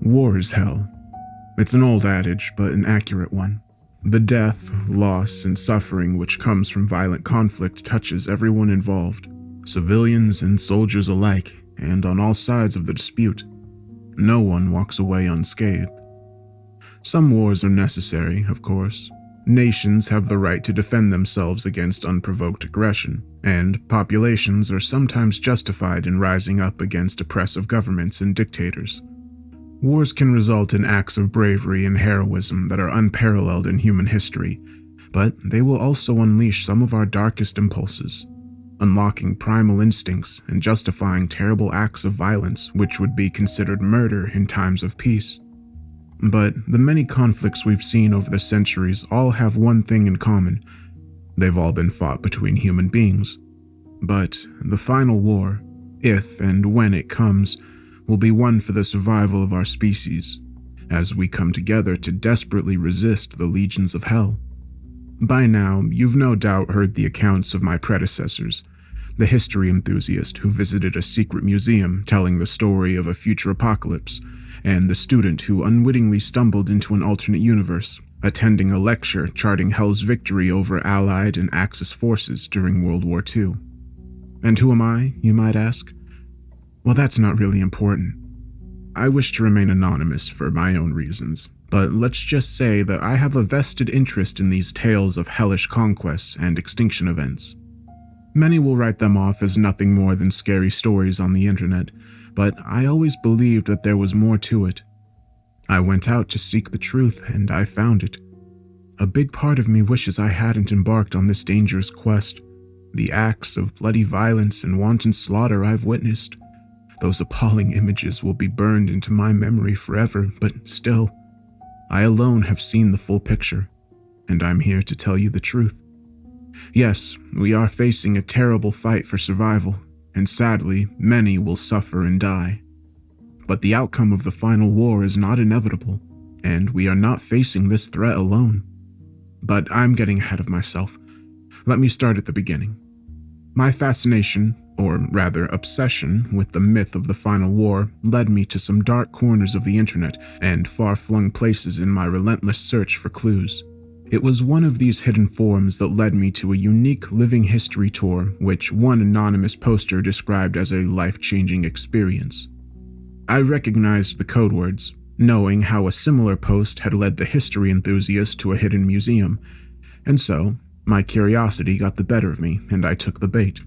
War is hell. It's an old adage, but an accurate one. The death, loss, and suffering which comes from violent conflict touches everyone involved, civilians and soldiers alike, and on all sides of the dispute. No one walks away unscathed. Some wars are necessary, of course. Nations have the right to defend themselves against unprovoked aggression, and populations are sometimes justified in rising up against oppressive governments and dictators. Wars can result in acts of bravery and heroism that are unparalleled in human history, but they will also unleash some of our darkest impulses, unlocking primal instincts and justifying terrible acts of violence which would be considered murder in times of peace. But the many conflicts we've seen over the centuries all have one thing in common. They've all been fought between human beings. But the final war, if and when it comes, will be one for the survival of our species, as we come together to desperately resist the legions of hell. By now, you've no doubt heard the accounts of my predecessors, the history enthusiast who visited a secret museum telling the story of a future apocalypse, and the student who unwittingly stumbled into an alternate universe, attending a lecture charting hell's victory over Allied and Axis forces during World War II. And who am I, you might ask? Well, that's not really important. I wish to remain anonymous for my own reasons, but let's just say that I have a vested interest in these tales of hellish conquests and extinction events. Many will write them off as nothing more than scary stories on the internet, but I always believed that there was more to it. I went out to seek the truth, and I found it. A big part of me wishes I hadn't embarked on this dangerous quest. The acts of bloody violence and wanton slaughter I've witnessed, those appalling images will be burned into my memory forever, but still, I alone have seen the full picture, and I'm here to tell you the truth. Yes, we are facing a terrible fight for survival, and sadly, many will suffer and die. But the outcome of the final war is not inevitable, and we are not facing this threat alone. But I'm getting ahead of myself. Let me start at the beginning. My fascination, or rather obsession, with the myth of the final war led me to some dark corners of the internet and far-flung places in my relentless search for clues. It was one of these hidden forums that led me to a unique living history tour, which one anonymous poster described as a life-changing experience. I recognized the code words, knowing how a similar post had led the history enthusiast to a hidden museum, and so my curiosity got the better of me and I took the bait.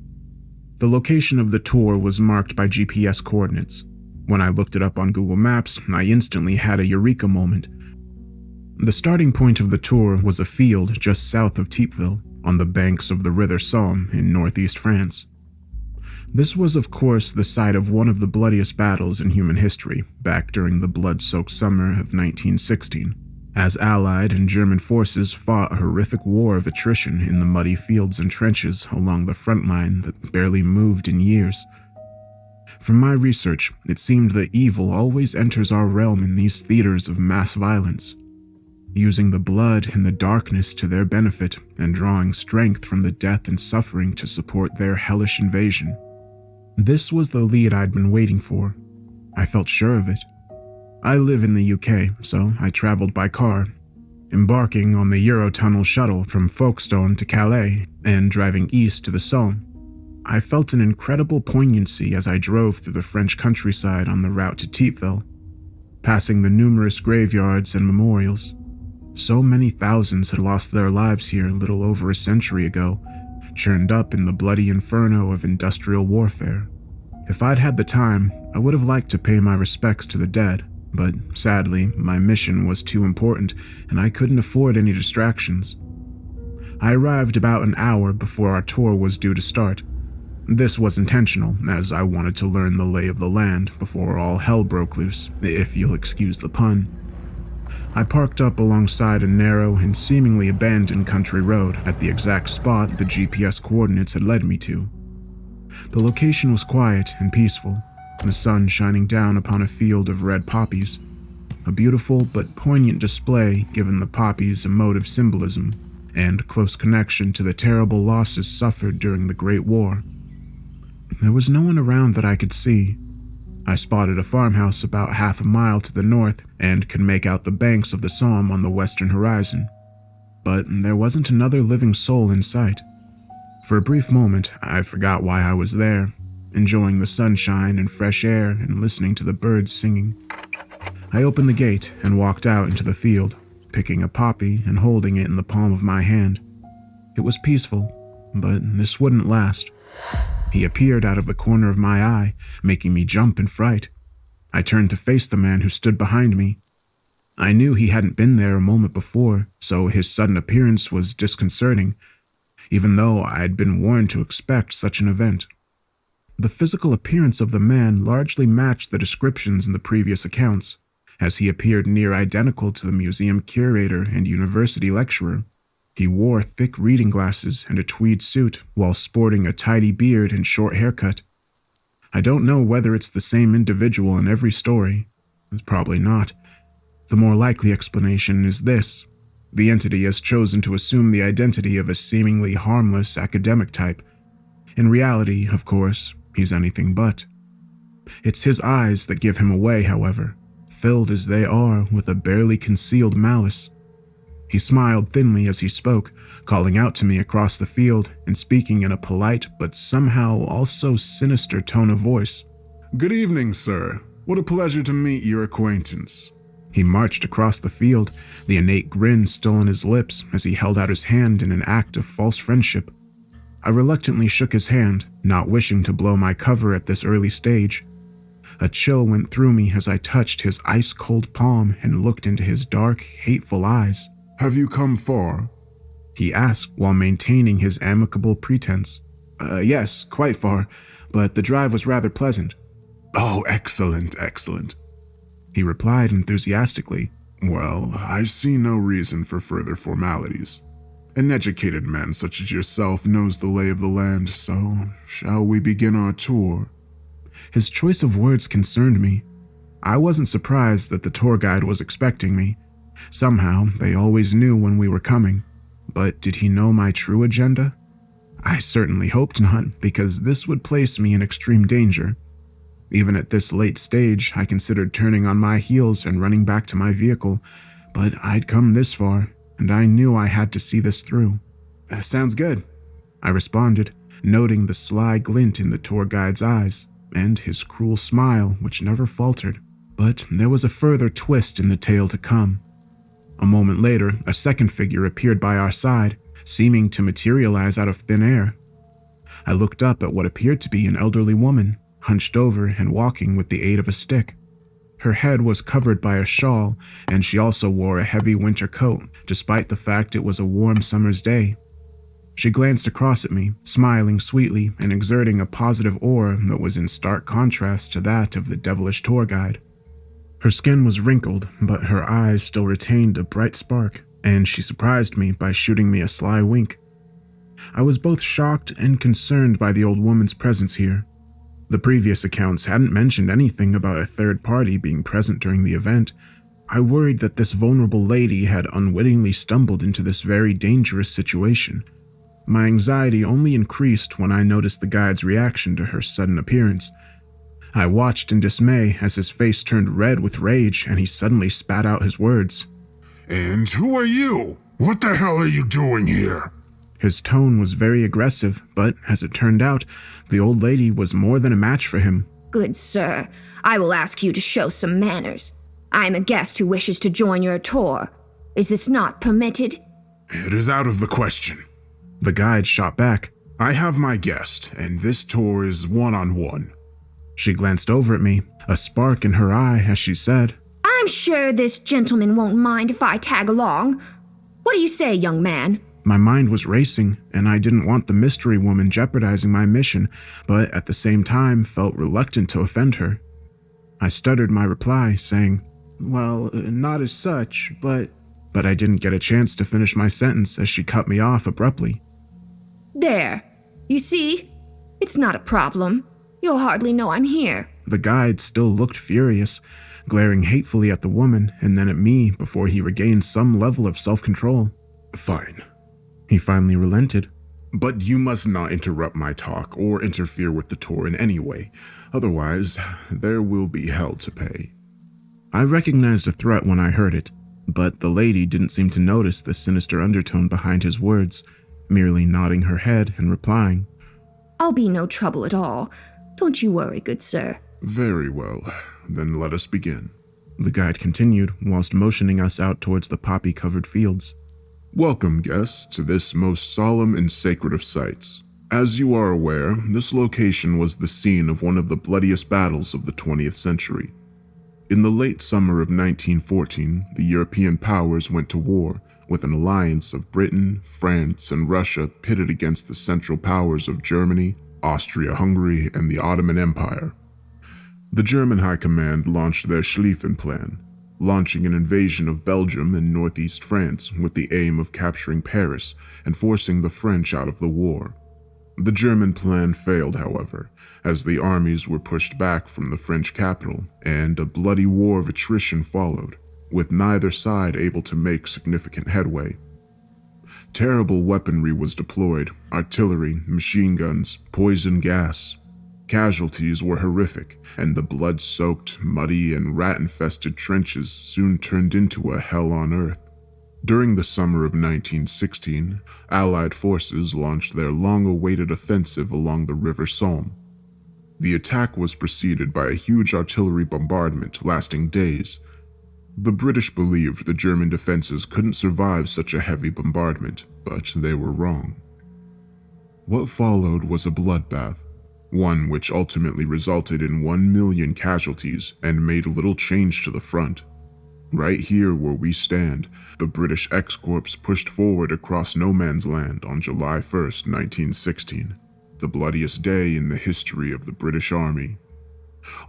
The location of the tour was marked by GPS coordinates. When I looked it up on Google Maps, I instantly had a eureka moment. The starting point of the tour was a field just south of Tipeville, on the banks of the River Somme in northeast France. This was, of course, the site of one of the bloodiest battles in human history, back during the blood-soaked summer of 1916, as Allied and German forces fought a horrific war of attrition in the muddy fields and trenches along the front line that barely moved in years. From my research, it seemed that evil always enters our realm in these theaters of mass violence, using the blood and the darkness to their benefit and drawing strength from the death and suffering to support their hellish invasion. This was the lead I'd been waiting for. I felt sure of it. I live in the UK, so I traveled by car, embarking on the Eurotunnel shuttle from Folkestone to Calais and driving east to the Somme. I felt an incredible poignancy as I drove through the French countryside on the route to Tipeville, passing the numerous graveyards and memorials. So many thousands had lost their lives here a little over a century ago, churned up in the bloody inferno of industrial warfare. If I'd had the time, I would have liked to pay my respects to the dead, but sadly, my mission was too important and I couldn't afford any distractions. I arrived about an hour before our tour was due to start. This was intentional, as I wanted to learn the lay of the land before all hell broke loose, if you'll excuse the pun. I parked up alongside a narrow and seemingly abandoned country road at the exact spot the GPS coordinates had led me to. The location was quiet and peaceful, the sun shining down upon a field of red poppies, a beautiful but poignant display given the poppies' emotive symbolism and close connection to the terrible losses suffered during the Great War. There was no one around that I could see. I spotted a farmhouse about half a mile to the north and could make out the banks of the Somme on the western horizon. But there wasn't another living soul in sight. For a brief moment, I forgot why I was there, enjoying the sunshine and fresh air and listening to the birds singing. I opened the gate and walked out into the field, picking a poppy and holding it in the palm of my hand. It was peaceful, but this wouldn't last. He appeared out of the corner of my eye, making me jump in fright. I turned to face the man who stood behind me. I knew he hadn't been there a moment before, so his sudden appearance was disconcerting, even though I had been warned to expect such an event. The physical appearance of the man largely matched the descriptions in the previous accounts, as he appeared near identical to the museum curator and university lecturer. He wore thick reading glasses and a tweed suit while sporting a tidy beard and short haircut. I don't know whether it's the same individual in every story. It's probably not. The more likely explanation is this. The entity has chosen to assume the identity of a seemingly harmless academic type. In reality, of course, he's anything but. It's his eyes that give him away, however, filled as they are with a barely concealed malice. He smiled thinly as he spoke, calling out to me across the field and speaking in a polite but somehow also sinister tone of voice. "Good evening, sir. What a pleasure to meet your acquaintance." He marched across the field, the innate grin still on his lips as he held out his hand in an act of false friendship. I reluctantly shook his hand, not wishing to blow my cover at this early stage. A chill went through me as I touched his ice-cold palm and looked into his dark, hateful eyes. "Have you come far?" he asked while maintaining his amicable pretense. Yes, quite far, but the drive was rather pleasant." "Oh, excellent, excellent," he replied enthusiastically. "Well, I see no reason for further formalities. An educated man such as yourself knows the lay of the land, so shall we begin our tour?" His choice of words concerned me. I wasn't surprised that the tour guide was expecting me. Somehow, they always knew when we were coming. But did he know my true agenda? I certainly hoped not, because this would place me in extreme danger. Even at this late stage, I considered turning on my heels and running back to my vehicle, but I'd come this far, and I knew I had to see this through. "Sounds good," I responded, noting the sly glint in the tour guide's eyes, and his cruel smile, which never faltered. But there was a further twist in the tale to come. A moment later, a second figure appeared by our side, seeming to materialize out of thin air. I looked up at what appeared to be an elderly woman, hunched over and walking with the aid of a stick. Her head was covered by a shawl, and she also wore a heavy winter coat, despite the fact it was a warm summer's day. She glanced across at me, smiling sweetly and exerting a positive aura that was in stark contrast to that of the devilish tour guide. Her skin was wrinkled, but her eyes still retained a bright spark, and she surprised me by shooting me a sly wink. I was both shocked and concerned by the old woman's presence here. The previous accounts hadn't mentioned anything about a third party being present during the event. I worried that this vulnerable lady had unwittingly stumbled into this very dangerous situation. My anxiety only increased when I noticed the guide's reaction to her sudden appearance. I watched in dismay as his face turned red with rage and he suddenly spat out his words. "And who are you? What the hell are you doing here?" His tone was very aggressive, but as it turned out, the old lady was more than a match for him. "Good sir, I will ask you to show some manners. I am a guest who wishes to join your tour. Is this not permitted?" "It is out of the question." The guide shot back. "I have my guest, and this tour is one-on-one." She glanced over at me, a spark in her eye as she said, "I'm sure this gentleman won't mind if I tag along. What do you say, young man?" My mind was racing, and I didn't want the mystery woman jeopardizing my mission, but at the same time felt reluctant to offend her. I stuttered my reply, saying, "Well, not as such, but I didn't get a chance to finish my sentence as she cut me off abruptly. "There. You see? It's not a problem. You'll hardly know I'm here." The guide still looked furious, glaring hatefully at the woman and then at me before he regained some level of self-control. "Fine." He finally relented. But you must not interrupt my talk or interfere with the tour in any way. Otherwise, there will be hell to pay. I recognized a threat when I heard it, but the lady didn't seem to notice the sinister undertone behind his words, merely nodding her head and replying, I'll be no trouble at all. Don't you worry, good sir. Very well, then let us begin. The guide continued, whilst motioning us out towards the poppy-covered fields. Welcome, guests, to this most solemn and sacred of sites. As you are aware, this location was the scene of one of the bloodiest battles of the 20th century. In the late summer of 1914, the European powers went to war, with an alliance of Britain, France, and Russia pitted against the Central Powers of Germany, Austria-Hungary, and the Ottoman Empire. The German High Command launched their Schlieffen Plan, launching an invasion of Belgium and northeast France with the aim of capturing Paris and forcing the French out of the war. The German plan failed, however, as the armies were pushed back from the French capital, and a bloody war of attrition followed, with neither side able to make significant headway. Terrible weaponry was deployed: artillery, machine guns, poison gas. Casualties were horrific, and the blood-soaked, muddy, and rat-infested trenches soon turned into a hell on earth. During the summer of 1916, Allied forces launched their long-awaited offensive along the River Somme. The attack was preceded by a huge artillery bombardment lasting days. The British believed the German defenses couldn't survive such a heavy bombardment, but they were wrong. What followed was a bloodbath, one which ultimately resulted in 1 million casualties and made little change to the front. Right here where we stand, the British X-Corps pushed forward across no man's land on July 1st, 1916, the bloodiest day in the history of the British Army.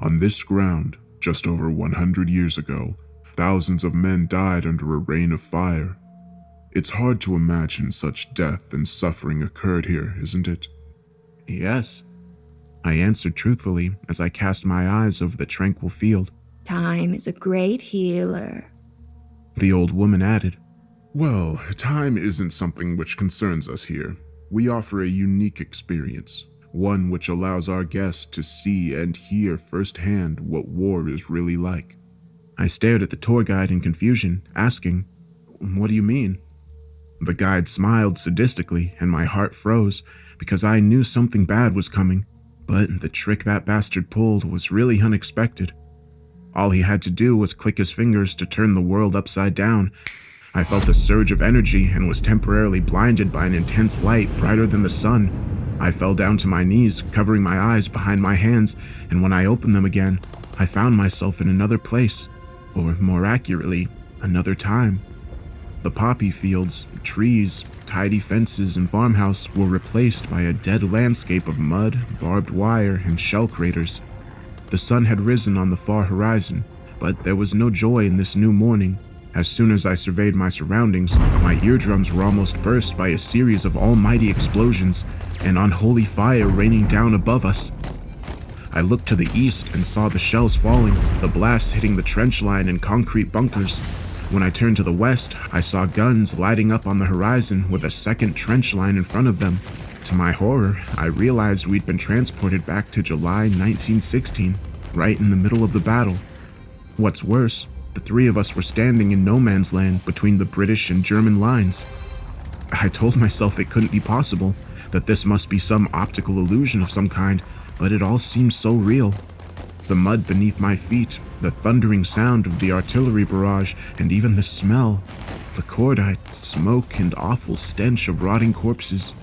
On this ground, just over 100 years ago, thousands of men died under a rain of fire. It's hard to imagine such death and suffering occurred here, isn't it? Yes, I answered truthfully as I cast my eyes over the tranquil field. Time is a great healer. The old woman added, Well, time isn't something which concerns us here. We offer a unique experience, one which allows our guests to see and hear firsthand what war is really like. I stared at the tour guide in confusion, asking, What do you mean? The guide smiled sadistically, and my heart froze because I knew something bad was coming, but the trick that bastard pulled was really unexpected. All he had to do was click his fingers to turn the world upside down. I felt a surge of energy and was temporarily blinded by an intense light brighter than the sun. I fell down to my knees, covering my eyes behind my hands, and when I opened them again, I found myself in another place, or more accurately, another time. The poppy fields, trees, tidy fences, and farmhouse were replaced by a dead landscape of mud, barbed wire, and shell craters. The sun had risen on the far horizon, but there was no joy in this new morning. As soon as I surveyed my surroundings, my eardrums were almost burst by a series of almighty explosions and unholy fire raining down above us. I looked to the east and saw the shells falling, the blasts hitting the trench line and concrete bunkers. When I turned to the west, I saw guns lighting up on the horizon with a second trench line in front of them. To my horror, I realized we'd been transported back to July 1916, right in the middle of the battle. What's worse, the three of us were standing in no man's land between the British and German lines. I told myself it couldn't be possible, that this must be some optical illusion of some kind, but it all seemed so real. The mud beneath my feet, the thundering sound of the artillery barrage, and even the smell, the cordite, smoke, and awful stench of rotting corpses.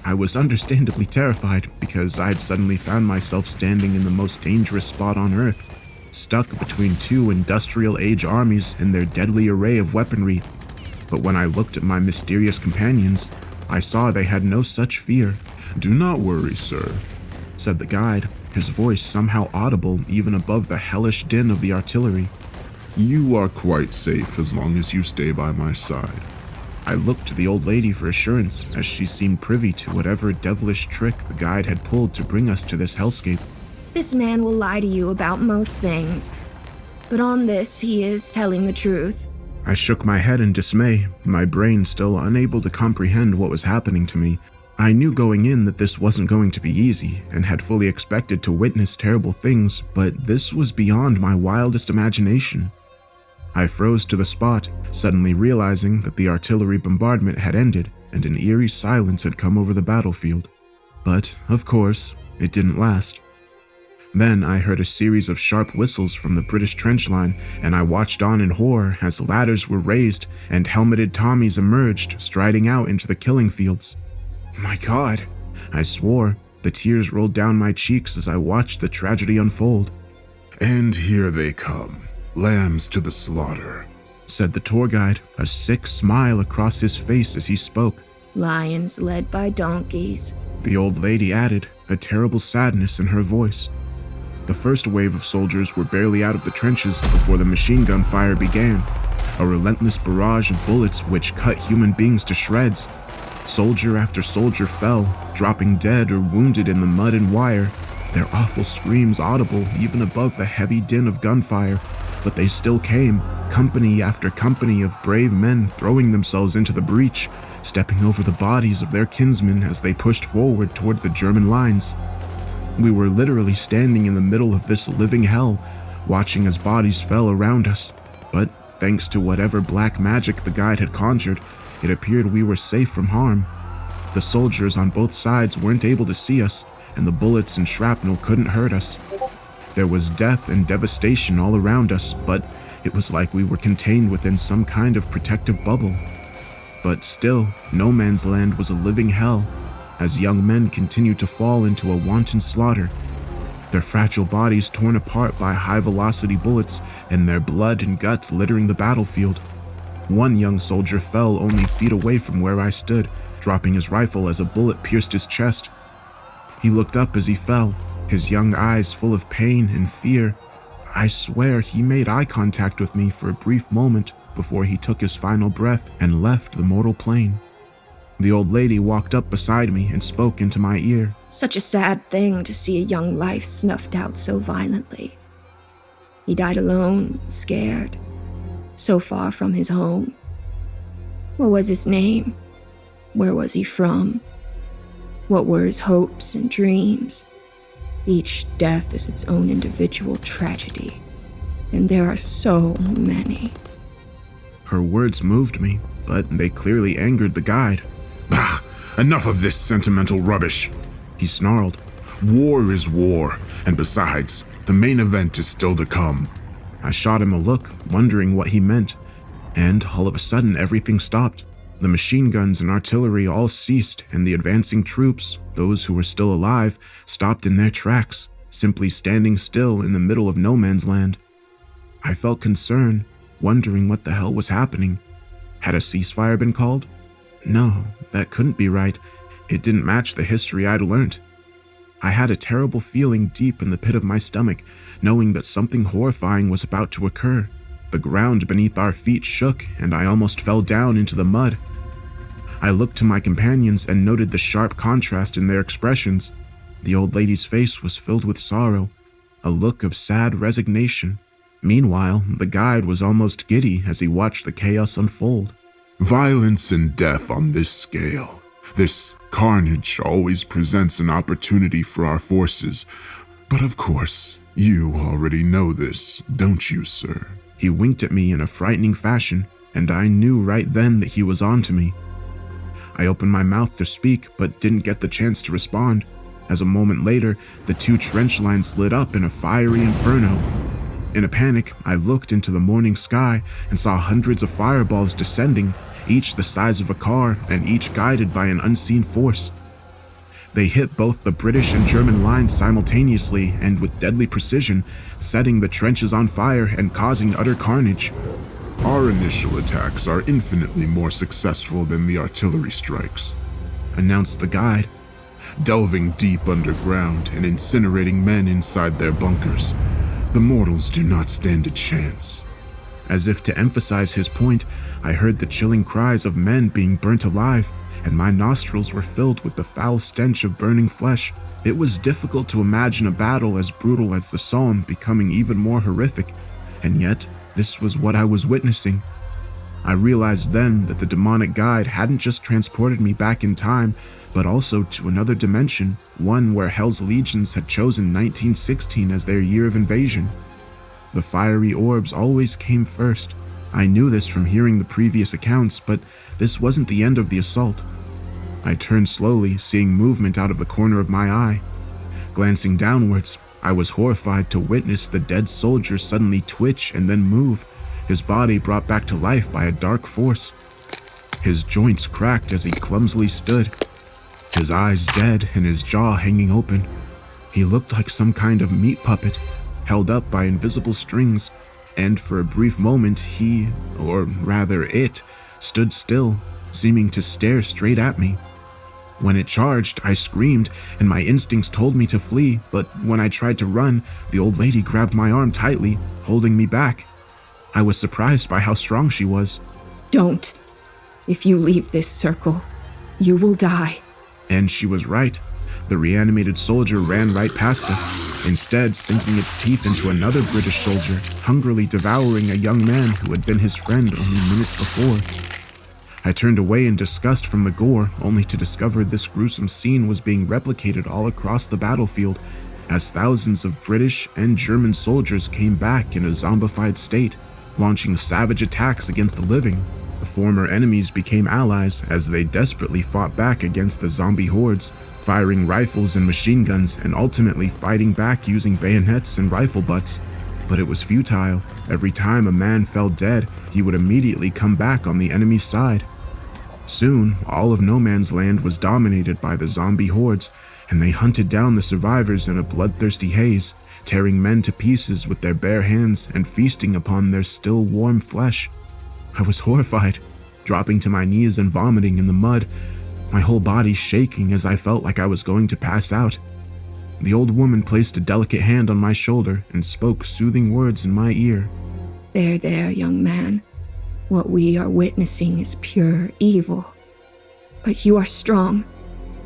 I was understandably terrified because I'd suddenly found myself standing in the most dangerous spot on Earth, stuck between two industrial-age armies and their deadly array of weaponry. But when I looked at my mysterious companions, I saw they had no such fear. "Do not worry, sir," said the guide, his voice somehow audible even above the hellish din of the artillery. "You are quite safe as long as you stay by my side." I looked to the old lady for assurance, as she seemed privy to whatever devilish trick the guide had pulled to bring us to this hellscape. This man will lie to you about most things, but on this he is telling the truth. I shook my head in dismay, my brain still unable to comprehend what was happening to me. I knew going in that this wasn't going to be easy and had fully expected to witness terrible things, but this was beyond my wildest imagination. I froze to the spot, suddenly realizing that the artillery bombardment had ended and an eerie silence had come over the battlefield. But, of course, it didn't last. Then I heard a series of sharp whistles from the British trench line, and I watched on in horror as ladders were raised and helmeted Tommies emerged, striding out into the killing fields. My God, I swore. The tears rolled down my cheeks as I watched the tragedy unfold. And here they come, lambs to the slaughter, said the tour guide, a sick smile across his face as he spoke. Lions led by donkeys, the old lady added, a terrible sadness in her voice. The first wave of soldiers were barely out of the trenches before the machine gun fire began, a relentless barrage of bullets which cut human beings to shreds. Soldier after soldier fell, dropping dead or wounded in the mud and wire, their awful screams audible even above the heavy din of gunfire, but they still came, company after company of brave men throwing themselves into the breach, stepping over the bodies of their kinsmen as they pushed forward toward the German lines. We were literally standing in the middle of this living hell, watching as bodies fell around us, but thanks to whatever black magic the guide had conjured, it appeared we were safe from harm. The soldiers on both sides weren't able to see us, and the bullets and shrapnel couldn't hurt us. There was death and devastation all around us, but it was like we were contained within some kind of protective bubble. But still, no man's land was a living hell, as young men continued to fall into a wanton slaughter, their fragile bodies torn apart by high-velocity bullets and their blood and guts littering the battlefield. One young soldier fell only feet away from where I stood, dropping his rifle as a bullet pierced his chest. He looked up as he fell, his young eyes full of pain and fear. I swear he made eye contact with me for a brief moment before he took his final breath and left the mortal plane. The old lady walked up beside me and spoke into my ear. Such a sad thing to see a young life snuffed out so violently. He died alone, scared, so far from his home. What was his name? Where was he from? What were his hopes and dreams? Each death is its own individual tragedy, and there are so many. Her words moved me, but they clearly angered the guide. Bah! Enough of this sentimental rubbish, he snarled. War is war, and besides, the main event is still to come. I shot him a look, wondering what he meant, and all of a sudden everything stopped. The machine guns and artillery all ceased, and the advancing troops, those who were still alive, stopped in their tracks, simply standing still in the middle of no man's land. I felt concern, wondering what the hell was happening. Had a ceasefire been called? No, that couldn't be right. It didn't match the history I'd learned. I had a terrible feeling deep in the pit of my stomach, knowing that something horrifying was about to occur. The ground beneath our feet shook, and I almost fell down into the mud. I looked to my companions and noted the sharp contrast in their expressions. The old lady's face was filled with sorrow, a look of sad resignation. Meanwhile, the guide was almost giddy as he watched the chaos unfold. Violence and death on this scale. This carnage always presents an opportunity for our forces. But of course, you already know this, don't you, sir? He winked at me in a frightening fashion, and I knew right then that he was on to me. I opened my mouth to speak, but didn't get the chance to respond, as a moment later, the two trench lines lit up in a fiery inferno. In a panic, I looked into the morning sky and saw hundreds of fireballs descending, each the size of a car and each guided by an unseen force. They hit both the British and German lines simultaneously and with deadly precision, setting the trenches on fire and causing utter carnage. Our initial attacks are infinitely more successful than the artillery strikes, announced the guide. Delving deep underground and incinerating men inside their bunkers, the mortals do not stand a chance. As if to emphasize his point, I heard the chilling cries of men being burnt alive, and my nostrils were filled with the foul stench of burning flesh. It was difficult to imagine a battle as brutal as the Somme becoming even more horrific, and yet this was what I was witnessing. I realized then that the demonic guide hadn't just transported me back in time, but also to another dimension, one where Hell's legions had chosen 1916 as their year of invasion. The fiery orbs always came first. I knew this from hearing the previous accounts, but this wasn't the end of the assault. I turned slowly, seeing movement out of the corner of my eye. Glancing downwards, I was horrified to witness the dead soldier suddenly twitch and then move, his body brought back to life by a dark force. His joints cracked as he clumsily stood, his eyes dead and his jaw hanging open. He looked like some kind of meat puppet, held up by invisible strings, and for a brief moment he, or rather it, stood still, seeming to stare straight at me. When it charged, I screamed, and my instincts told me to flee, but when I tried to run, the old lady grabbed my arm tightly, holding me back. I was surprised by how strong she was. Don't. If you leave this circle, you will die. And she was right. The reanimated soldier ran right past us, instead sinking its teeth into another British soldier, hungrily devouring a young man who had been his friend only minutes before. I turned away in disgust from the gore, only to discover this gruesome scene was being replicated all across the battlefield, as thousands of British and German soldiers came back in a zombified state, launching savage attacks against the living. The former enemies became allies as they desperately fought back against the zombie hordes, firing rifles and machine guns and ultimately fighting back using bayonets and rifle butts. But it was futile. Every time a man fell dead, he would immediately come back on the enemy's side. Soon, all of No Man's Land was dominated by the zombie hordes, and they hunted down the survivors in a bloodthirsty haze, tearing men to pieces with their bare hands and feasting upon their still warm flesh. I was horrified, dropping to my knees and vomiting in the mud, my whole body shaking as I felt like I was going to pass out. The old woman placed a delicate hand on my shoulder and spoke soothing words in my ear. There, young man. What we are witnessing is pure evil. But you are strong,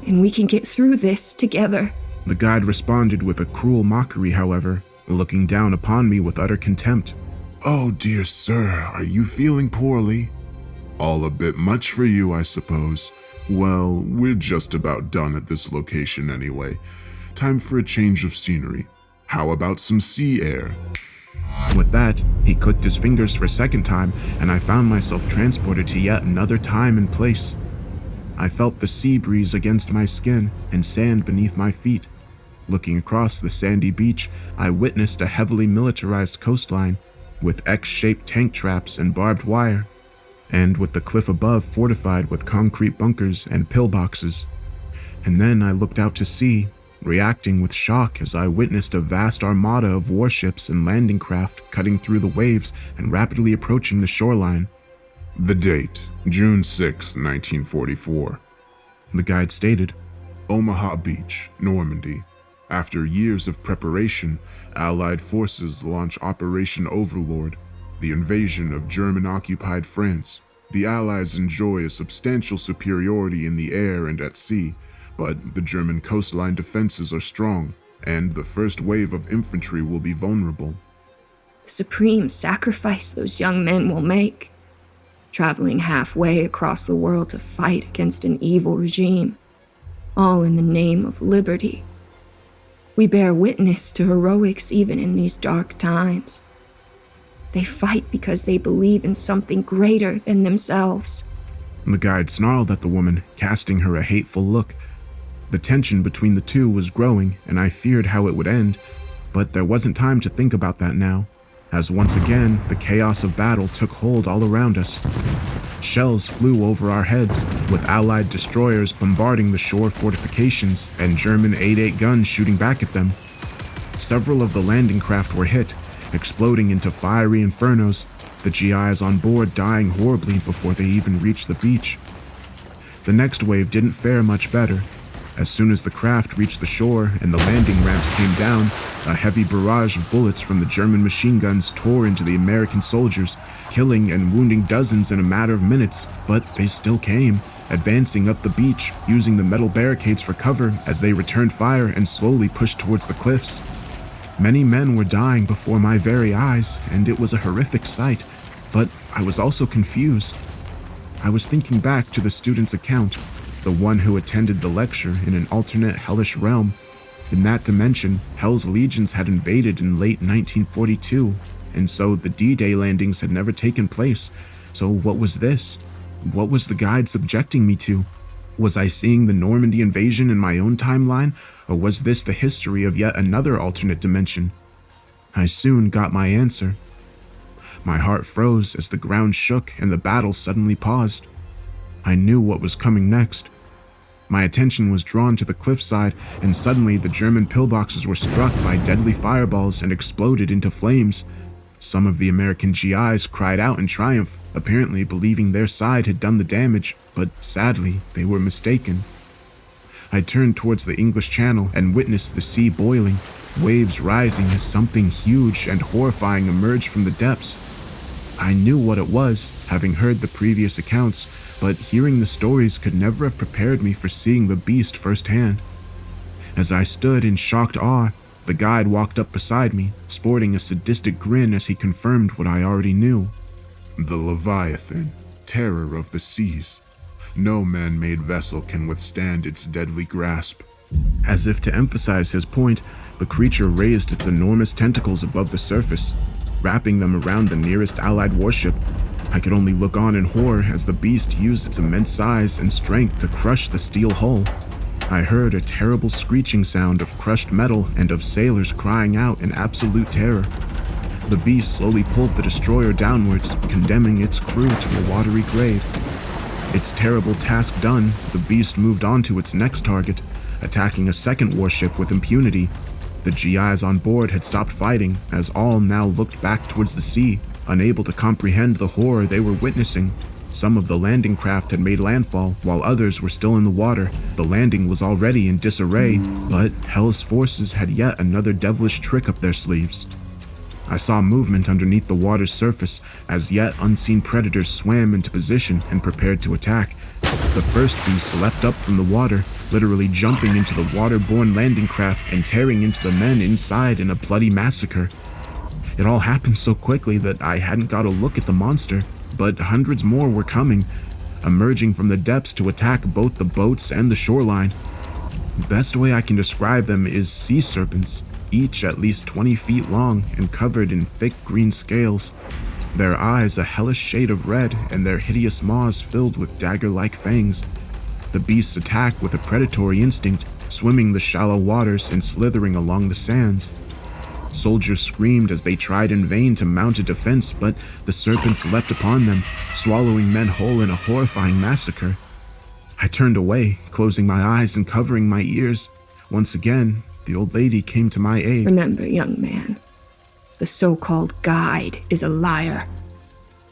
and we can get through this together. The guide responded with a cruel mockery, however, looking down upon me with utter contempt. Oh, dear sir, are you feeling poorly? All a bit much for you, I suppose. Well, we're just about done at this location anyway. Time for a change of scenery. How about some sea air? With that, he clicked his fingers for a second time, and I found myself transported to yet another time and place. I felt the sea breeze against my skin and sand beneath my feet. Looking across the sandy beach, I witnessed a heavily militarized coastline, with X-shaped tank traps and barbed wire, and with the cliff above fortified with concrete bunkers and pillboxes. And then I looked out to sea, reacting with shock as I witnessed a vast armada of warships and landing craft cutting through the waves and rapidly approaching the shoreline. The date, June 6, 1944. The guide stated. Omaha Beach, Normandy. After years of preparation, Allied forces launch Operation Overlord, the invasion of German-occupied France. The Allies enjoy a substantial superiority in the air and at sea, but the German coastline defenses are strong, and the first wave of infantry will be vulnerable. The supreme sacrifice those young men will make, traveling halfway across the world to fight against an evil regime, all in the name of liberty. We bear witness to heroics even in these dark times. They fight because they believe in something greater than themselves. The guide snarled at the woman, casting her a hateful look. The tension between the two was growing, and I feared how it would end, but there wasn't time to think about that now, as once again the chaos of battle took hold all around us. Shells flew over our heads, with Allied destroyers bombarding the shore fortifications and German 8.8 guns shooting back at them. Several of the landing craft were hit, exploding into fiery infernos, the GIs on board dying horribly before they even reached the beach. The next wave didn't fare much better. As soon as the craft reached the shore and the landing ramps came down, a heavy barrage of bullets from the German machine guns tore into the American soldiers, killing and wounding dozens in a matter of minutes, but they still came, advancing up the beach, using the metal barricades for cover as they returned fire and slowly pushed towards the cliffs. Many men were dying before my very eyes, and it was a horrific sight, but I was also confused. I was thinking back to the student's account, the one who attended the lecture in an alternate hellish realm. In that dimension, Hell's legions had invaded in late 1942, and so the D-Day landings had never taken place. So what was this? What was the guide subjecting me to? Was I seeing the Normandy invasion in my own timeline, or was this the history of yet another alternate dimension? I soon got my answer. My heart froze as the ground shook and the battle suddenly paused. I knew what was coming next. My attention was drawn to the cliffside, and suddenly the German pillboxes were struck by deadly fireballs and exploded into flames. Some of the American GIs cried out in triumph, apparently believing their side had done the damage, but sadly, they were mistaken. I turned towards the English Channel and witnessed the sea boiling, waves rising as something huge and horrifying emerged from the depths. I knew what it was, having heard the previous accounts, but hearing the stories could never have prepared me for seeing the beast firsthand. As I stood in shocked awe, the guide walked up beside me, sporting a sadistic grin as he confirmed what I already knew. The Leviathan, terror of the seas. No man-made vessel can withstand its deadly grasp. As if to emphasize his point, the creature raised its enormous tentacles above the surface, wrapping them around the nearest Allied warship. I could only look on in horror as the beast used its immense size and strength to crush the steel hull. I heard a terrible screeching sound of crushed metal and of sailors crying out in absolute terror. The beast slowly pulled the destroyer downwards, condemning its crew to a watery grave. Its terrible task done, the beast moved on to its next target, attacking a second warship with impunity. The GIs on board had stopped fighting, as all now looked back towards the sea, unable to comprehend the horror they were witnessing. Some of the landing craft had made landfall, while others were still in the water. The landing was already in disarray, but Hell's forces had yet another devilish trick up their sleeves. I saw movement underneath the water's surface as yet unseen predators swam into position and prepared to attack. The first beast leapt up from the water, literally jumping into the waterborne landing craft and tearing into the men inside in a bloody massacre. It all happened so quickly that I hadn't got a look at the monster, but hundreds more were coming, emerging from the depths to attack both the boats and the shoreline. The best way I can describe them is sea serpents, each at least 20 feet long and covered in thick green scales, their eyes a hellish shade of red and their hideous maws filled with dagger-like fangs. The beasts attack with a predatory instinct, swimming the shallow waters and slithering along the sands. Soldiers screamed as they tried in vain to mount a defense, but the serpents leapt upon them, swallowing men whole in a horrifying massacre. I turned away, closing my eyes and covering my ears. Once again, the old lady came to my aid. Remember, young man, the so-called guide is a liar.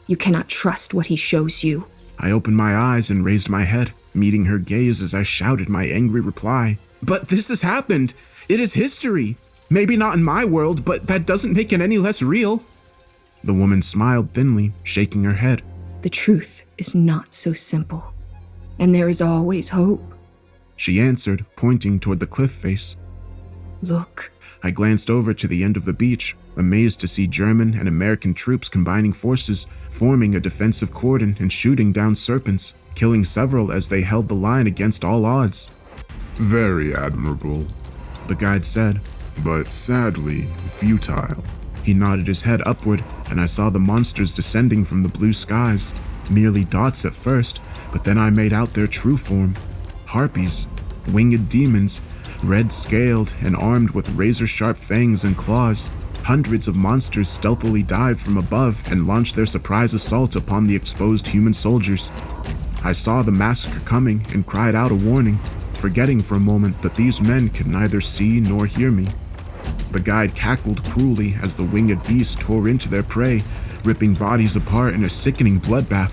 You cannot trust what he shows you. I opened my eyes and raised my head, meeting her gaze as I shouted my angry reply. But this has happened! It is history! Maybe not in my world, but that doesn't make it any less real. The woman smiled thinly, shaking her head. The truth is not so simple, and there is always hope. She answered, pointing toward the cliff face. Look. I glanced over to the end of the beach, amazed to see German and American troops combining forces, forming a defensive cordon and shooting down serpents, killing several as they held the line against all odds. Very admirable, the guide said. But sadly, futile. He nodded his head upward, and I saw the monsters descending from the blue skies, merely dots at first, but then I made out their true form. Harpies, winged demons, red-scaled and armed with razor-sharp fangs and claws. Hundreds of monsters stealthily dived from above and launched their surprise assault upon the exposed human soldiers. I saw the massacre coming and cried out a warning, forgetting for a moment that these men could neither see nor hear me. The guide cackled cruelly as the winged beast tore into their prey, ripping bodies apart in a sickening bloodbath.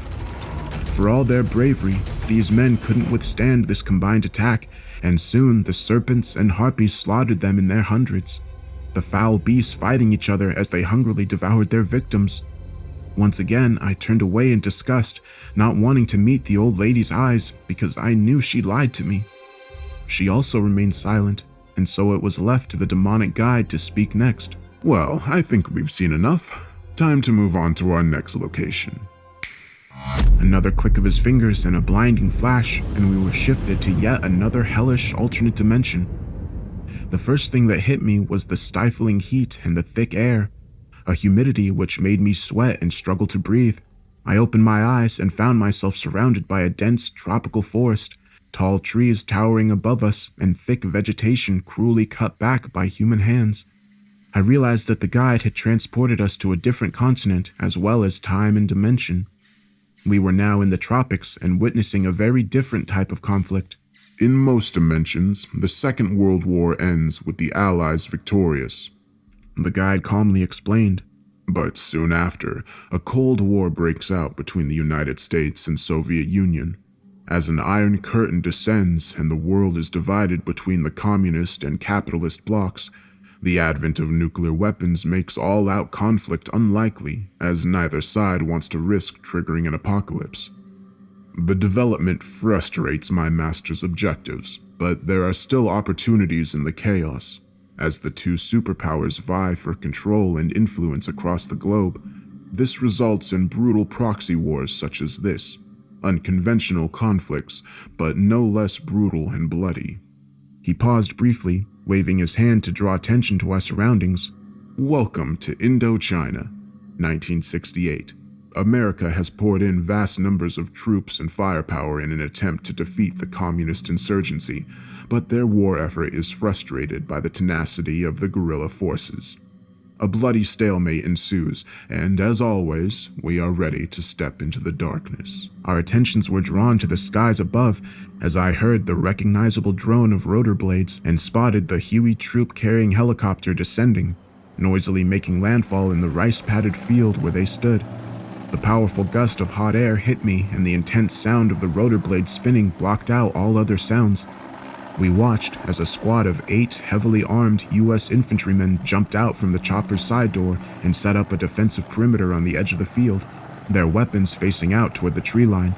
For all their bravery, these men couldn't withstand this combined attack, and soon the serpents and harpies slaughtered them in their hundreds, the foul beasts fighting each other as they hungrily devoured their victims. Once again, I turned away in disgust, not wanting to meet the old lady's eyes because I knew she'd lied to me. She also remained silent, and so it was left to the demonic guide to speak next. Well, I think we've seen enough. Time to move on to our next location. Another click of his fingers and a blinding flash, and we were shifted to yet another hellish alternate dimension. The first thing that hit me was the stifling heat and the thick air, a humidity which made me sweat and struggle to breathe. I opened my eyes and found myself surrounded by a dense tropical forest, tall trees towering above us and thick vegetation cruelly cut back by human hands. I realized that the guide had transported us to a different continent as well as time and dimension. We were now in the tropics and witnessing a very different type of conflict. In most dimensions, the Second World War ends with the Allies victorious, The guide calmly explained. but soon after, a Cold War breaks out between the United States and Soviet Union. As an iron curtain descends and the world is divided between the communist and capitalist blocs, the advent of nuclear weapons makes all-out conflict unlikely, as neither side wants to risk triggering an apocalypse. The development frustrates my master's objectives, but there are still opportunities in the chaos. As the two superpowers vie for control and influence across the globe, this results in brutal proxy wars such as this, unconventional conflicts, but no less brutal and bloody. He paused briefly, waving his hand to draw attention to our surroundings. Welcome to Indochina, 1968. America has poured in vast numbers of troops and firepower in an attempt to defeat the communist insurgency, but their war effort is frustrated by the tenacity of the guerrilla forces. A bloody stalemate ensues, and as always, we are ready to step into the darkness. Our attentions were drawn to the skies above as I heard the recognizable drone of rotor blades and spotted the Huey troop-carrying helicopter descending, noisily making landfall in the rice-padded field where they stood. The powerful gust of hot air hit me, and the intense sound of the rotor blade spinning blocked out all other sounds. We watched as a squad of 8 heavily armed U.S. infantrymen jumped out from the chopper's side door and set up a defensive perimeter on the edge of the field, their weapons facing out toward the tree line.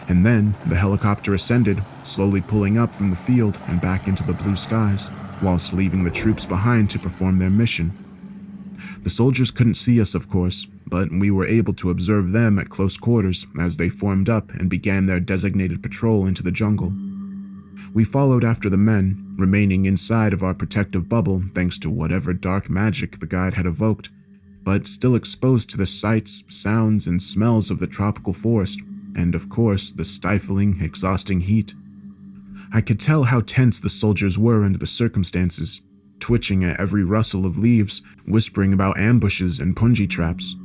And then the helicopter ascended, slowly pulling up from the field and back into the blue skies, whilst leaving the troops behind to perform their mission. The soldiers couldn't see us, of course, but we were able to observe them at close quarters as they formed up and began their designated patrol into the jungle. We followed after the men, remaining inside of our protective bubble thanks to whatever dark magic the guide had evoked, but still exposed to the sights, sounds, and smells of the tropical forest, and of course the stifling, exhausting heat. I could tell how tense the soldiers were under the circumstances, twitching at every rustle of leaves, whispering about ambushes and punji traps.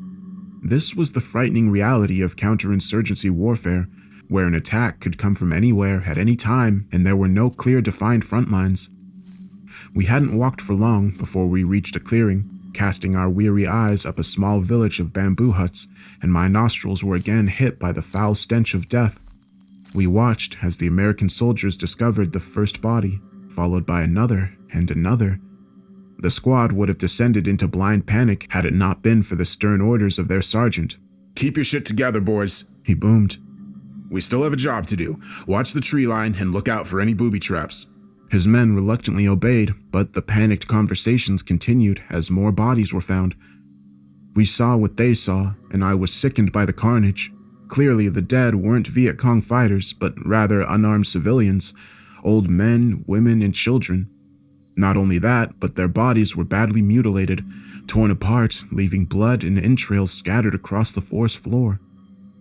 This was the frightening reality of counterinsurgency warfare, where an attack could come from anywhere at any time and there were no clear defined front lines. We hadn't walked for long before we reached a clearing, casting our weary eyes up a small village of bamboo huts, and my nostrils were again hit by the foul stench of death. We watched as the American soldiers discovered the first body, followed by another and another. The squad would have descended into blind panic had it not been for the stern orders of their sergeant. "Keep your shit together, boys. He boomed. We still have a job to do. Watch the tree line and look out for any booby traps." His men reluctantly obeyed, but the panicked conversations continued as more bodies were found. We saw what they saw, and I was sickened by the carnage. Clearly, the dead weren't Viet Cong fighters, but rather unarmed civilians, old men, women, and children. Not only that, but their bodies were badly mutilated, torn apart, leaving blood and entrails scattered across the forest floor.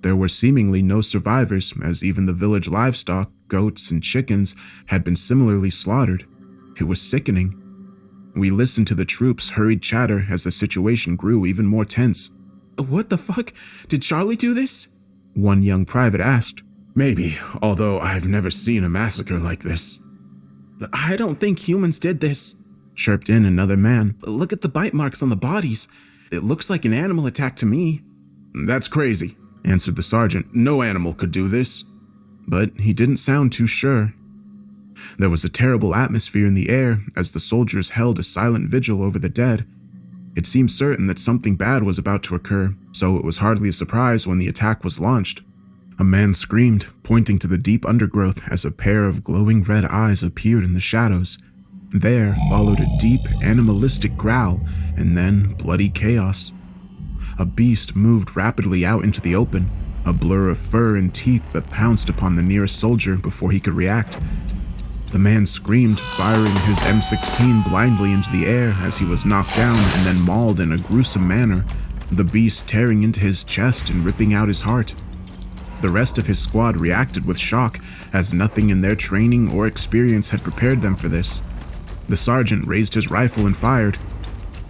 There were seemingly no survivors, as even the village livestock, goats, and chickens had been similarly slaughtered. It was sickening. We listened to the troops' hurried chatter as the situation grew even more tense. "What the fuck? Did Charlie do this?" One young private asked. "Maybe, although I've never seen a massacre like this." "I don't think humans did this," chirped in another man. "Look at the bite marks on the bodies. It looks like an animal attack to me." "That's crazy," answered the sergeant. "No animal could do this." But he didn't sound too sure. There was a terrible atmosphere in the air as the soldiers held a silent vigil over the dead. It seemed certain that something bad was about to occur, so it was hardly a surprise when the attack was launched. A man screamed, pointing to the deep undergrowth as a pair of glowing red eyes appeared in the shadows. There followed a deep, animalistic growl, and then bloody chaos. A beast moved rapidly out into the open, a blur of fur and teeth that pounced upon the nearest soldier before he could react. The man screamed, firing his M16 blindly into the air as he was knocked down and then mauled in a gruesome manner, the beast tearing into his chest and ripping out his heart. The rest of his squad reacted with shock, as nothing in their training or experience had prepared them for this. The sergeant raised his rifle and fired.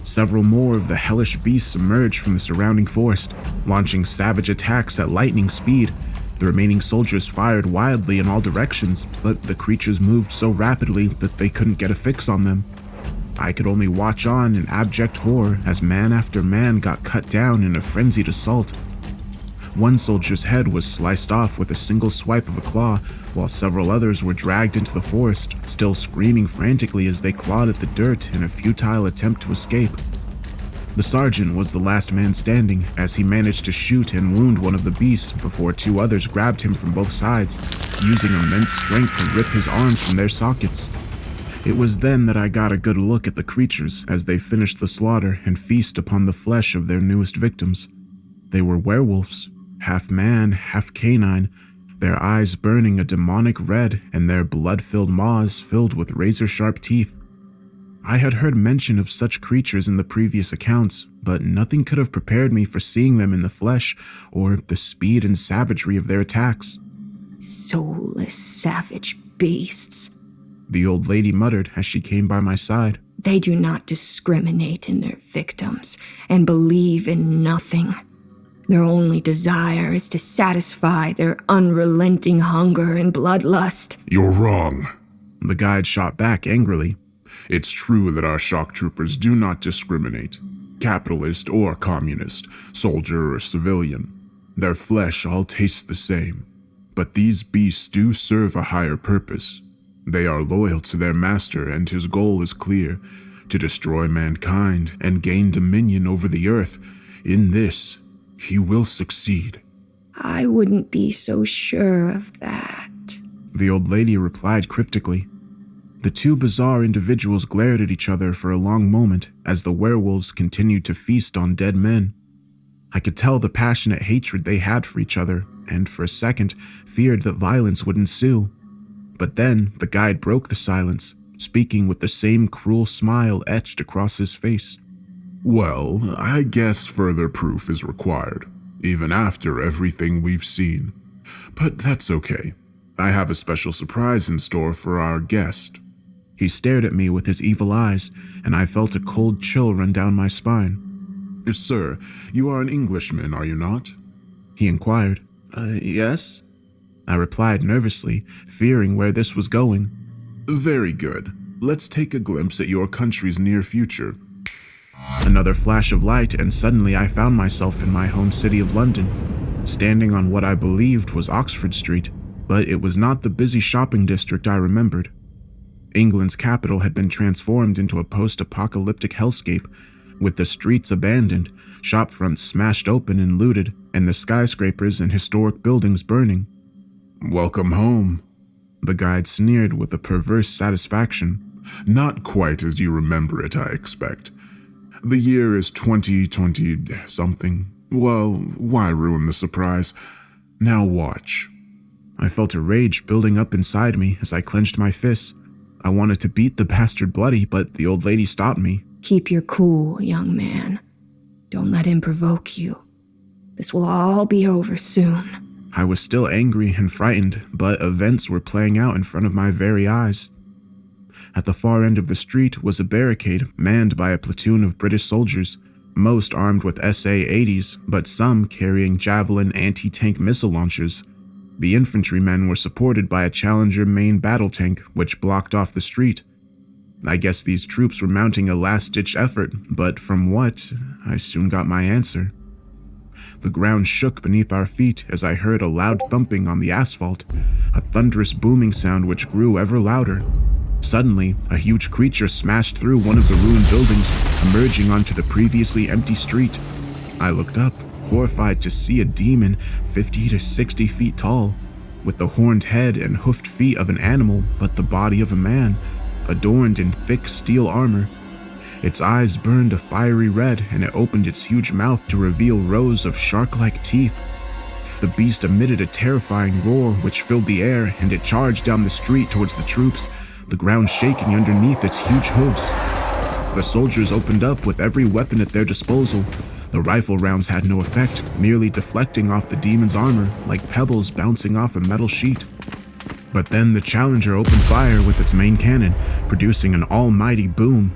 Several more of the hellish beasts emerged from the surrounding forest, launching savage attacks at lightning speed. The remaining soldiers fired wildly in all directions, but the creatures moved so rapidly that they couldn't get a fix on them. I could only watch on in abject horror as man after man got cut down in a frenzied assault. One soldier's head was sliced off with a single swipe of a claw, while several others were dragged into the forest, still screaming frantically as they clawed at the dirt in a futile attempt to escape. The sergeant was the last man standing, as he managed to shoot and wound one of the beasts before two others grabbed him from both sides, using immense strength to rip his arms from their sockets. It was then that I got a good look at the creatures as they finished the slaughter and feast upon the flesh of their newest victims. They were werewolves, half man, half canine, their eyes burning a demonic red and their blood-filled maws filled with razor-sharp teeth. I had heard mention of such creatures in the previous accounts, but nothing could have prepared me for seeing them in the flesh or the speed and savagery of their attacks. Soulless, savage beasts. The old lady muttered as she came by my side. They do not discriminate in their victims and believe in nothing. Their only desire is to satisfy their unrelenting hunger and bloodlust. You're wrong. The guide shot back angrily. It's true that our shock troopers do not discriminate, capitalist or communist, soldier or civilian. Their flesh all tastes the same. But these beasts do serve a higher purpose. They are loyal to their master, and his goal is clear: to destroy mankind and gain dominion over the earth. In this, he will succeed. I wouldn't be so sure of that, the old lady replied cryptically. The two bizarre individuals glared at each other for a long moment as the werewolves continued to feast on dead men. I could tell the passionate hatred they had for each other, and for a second feared that violence would ensue. But then the guide broke the silence, speaking with the same cruel smile etched across his face. Well, I guess further proof is required, even after everything we've seen. But that's okay. I have a special surprise in store for our guest. He stared at me with his evil eyes, and I felt a cold chill run down my spine. Sir, you are an Englishman, are you not? He inquired. Yes? I replied nervously, fearing where this was going. Very good. Let's take a glimpse at your country's near future. Another flash of light, and suddenly I found myself in my home city of London, standing on what I believed was Oxford Street, but it was not the busy shopping district I remembered. England's capital had been transformed into a post-apocalyptic hellscape, with the streets abandoned, shop fronts smashed open and looted, and the skyscrapers and historic buildings burning. Welcome home, the guide sneered with a perverse satisfaction. Not quite as you remember it, I expect. The year is 2020-something. Well, why ruin the surprise? Now watch. I felt a rage building up inside me as I clenched my fists. I wanted to beat the bastard bloody, but the old lady stopped me. Keep your cool, young man. Don't let him provoke you. This will all be over soon. I was still angry and frightened, but events were playing out in front of my very eyes. At the far end of the street was a barricade manned by a platoon of British soldiers, most armed with SA-80s, but some carrying Javelin anti-tank missile launchers. The infantrymen were supported by a Challenger main battle tank, which blocked off the street. I guess these troops were mounting a last-ditch effort, but from what, I soon got my answer. The ground shook beneath our feet as I heard a loud thumping on the asphalt, a thunderous booming sound which grew ever louder. Suddenly, a huge creature smashed through one of the ruined buildings, emerging onto the previously empty street. I looked up, horrified to see a demon 50 to 60 feet tall, with the horned head and hoofed feet of an animal but the body of a man, adorned in thick steel armor. Its eyes burned a fiery red, and it opened its huge mouth to reveal rows of shark-like teeth. The beast emitted a terrifying roar which filled the air, and it charged down the street towards the troops, the ground shaking underneath its huge hooves. The soldiers opened up with every weapon at their disposal. The rifle rounds had no effect, merely deflecting off the demon's armor like pebbles bouncing off a metal sheet. But then the Challenger opened fire with its main cannon, producing an almighty boom.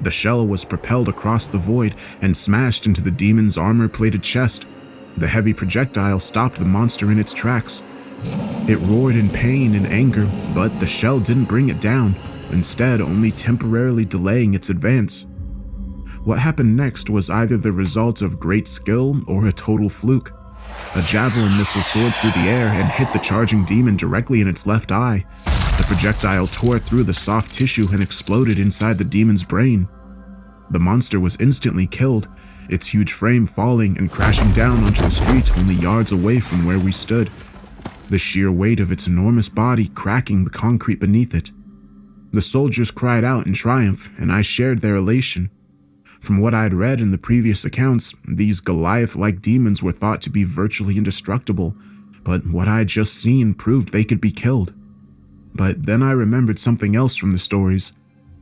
The shell was propelled across the void and smashed into the demon's armor-plated chest. The heavy projectile stopped the monster in its tracks. It roared in pain and anger, but the shell didn't bring it down, instead only temporarily delaying its advance. What happened next was either the result of great skill or a total fluke. A javelin missile soared through the air and hit the charging demon directly in its left eye. The projectile tore through the soft tissue and exploded inside the demon's brain. The monster was instantly killed, its huge frame falling and crashing down onto the street only yards away from where we stood, the sheer weight of its enormous body cracking the concrete beneath it. The soldiers cried out in triumph, and I shared their elation. From what I had read in the previous accounts, these Goliath-like demons were thought to be virtually indestructible, but what I had just seen proved they could be killed. But then I remembered something else from the stories,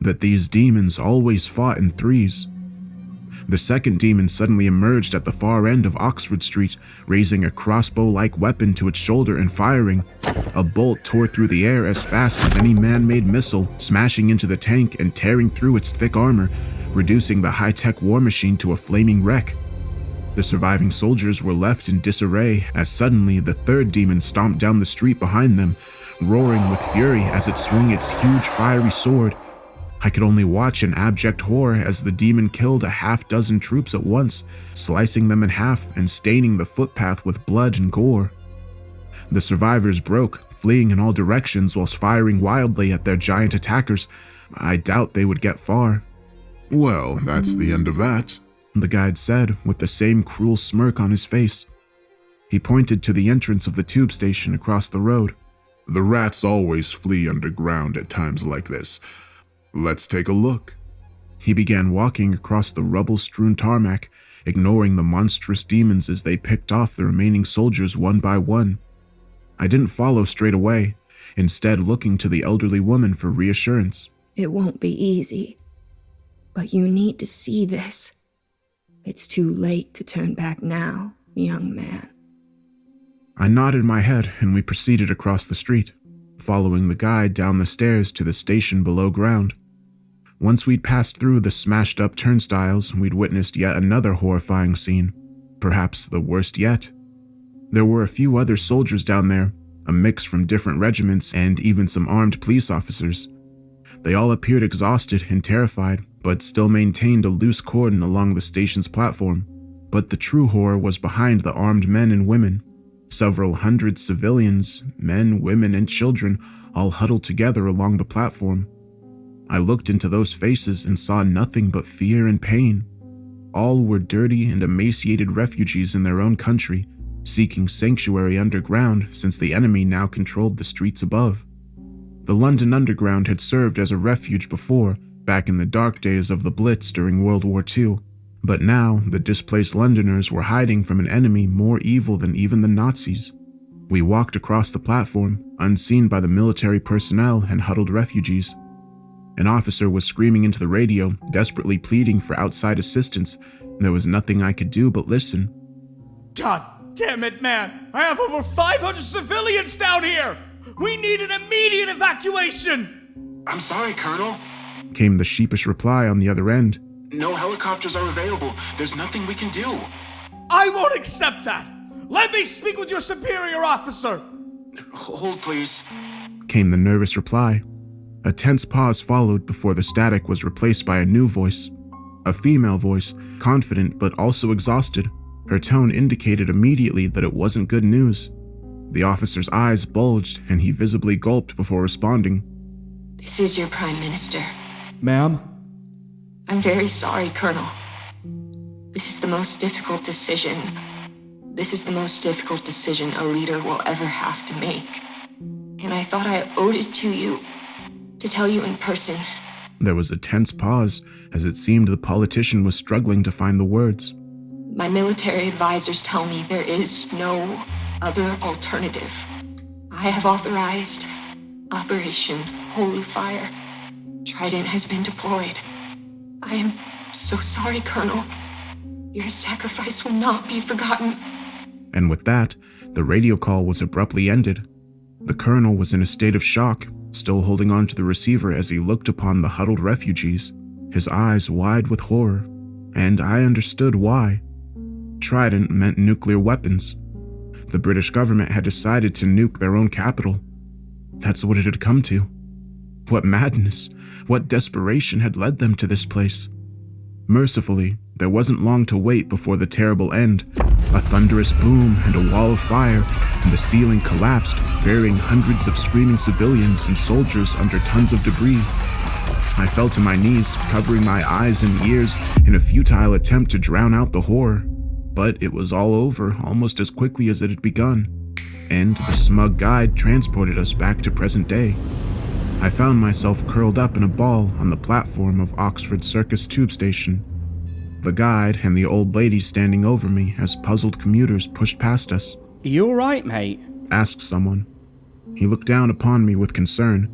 that these demons always fought in threes. The second demon suddenly emerged at the far end of Oxford Street, raising a crossbow-like weapon to its shoulder and firing. A bolt tore through the air as fast as any man-made missile, smashing into the tank and tearing through its thick armor, reducing the high-tech war machine to a flaming wreck. The surviving soldiers were left in disarray as suddenly the third demon stomped down the street behind them, roaring with fury as it swung its huge fiery sword. I could only watch in abject horror as the demon killed a half-dozen troops at once, slicing them in half and staining the footpath with blood and gore. The survivors broke, fleeing in all directions whilst firing wildly at their giant attackers. I doubt they would get far. Well, that's the end of that, the guide said, with the same cruel smirk on his face. He pointed to the entrance of the tube station across the road. The rats always flee underground at times like this. Let's take a look. He began walking across the rubble-strewn tarmac, ignoring the monstrous demons as they picked off the remaining soldiers one by one. I didn't follow straight away, instead looking to the elderly woman for reassurance. It won't be easy, but you need to see this. It's too late to turn back now, young man. I nodded my head and we proceeded across the street, following the guide down the stairs to the station below ground. Once we'd passed through the smashed-up turnstiles, we'd witnessed yet another horrifying scene, perhaps the worst yet. There were a few other soldiers down there, a mix from different regiments and even some armed police officers. They all appeared exhausted and terrified, but still maintained a loose cordon along the station's platform. But the true horror was behind the armed men and women. Several hundred civilians, men, women, and children, all huddled together along the platform. I looked into those faces and saw nothing but fear and pain. All were dirty and emaciated refugees in their own country, seeking sanctuary underground since the enemy now controlled the streets above. The London Underground had served as a refuge before, back in the dark days of the Blitz during World War II. But now, the displaced Londoners were hiding from an enemy more evil than even the Nazis. We walked across the platform, unseen by the military personnel and huddled refugees. An officer was screaming into the radio, desperately pleading for outside assistance. There was nothing I could do but listen. God damn it, man! I have over 500 civilians down here! We need an immediate evacuation! I'm sorry, Colonel. Came the sheepish reply on the other end. No helicopters are available. There's nothing we can do. I won't accept that! Let me speak with your superior officer! Hold, please. Came the nervous reply. A tense pause followed before the static was replaced by a new voice. A female voice, confident but also exhausted. Her tone indicated immediately that it wasn't good news. The officer's eyes bulged and he visibly gulped before responding. This is your Prime Minister. Ma'am? I'm very sorry, Colonel. This is the most difficult decision. This is the most difficult decision a leader will ever have to make. And I thought I owed it to you to tell you in person. There was a tense pause, as it seemed the politician was struggling to find the words. My military advisors tell me there is no other alternative. I have authorized Operation Holy Fire. Trident has been deployed. I am so sorry, Colonel. Your sacrifice will not be forgotten. And with that, the radio call was abruptly ended. The colonel was in a state of shock, still holding on to the receiver as he looked upon the huddled refugees, his eyes wide with horror. And I understood why. Trident meant nuclear weapons. The British government had decided to nuke their own capital. That's what it had come to. What madness, what desperation had led them to this place. Mercifully, there wasn't long to wait before the terrible end. A thunderous boom and a wall of fire, and the ceiling collapsed, burying hundreds of screaming civilians and soldiers under tons of debris. I fell to my knees, covering my eyes and ears in a futile attempt to drown out the horror. But it was all over almost as quickly as it had begun, and the smug guide transported us back to present day. I found myself curled up in a ball on the platform of Oxford Circus tube station. The guide and the old lady standing over me as puzzled commuters pushed past us. You alright, mate? Asked someone. He looked down upon me with concern.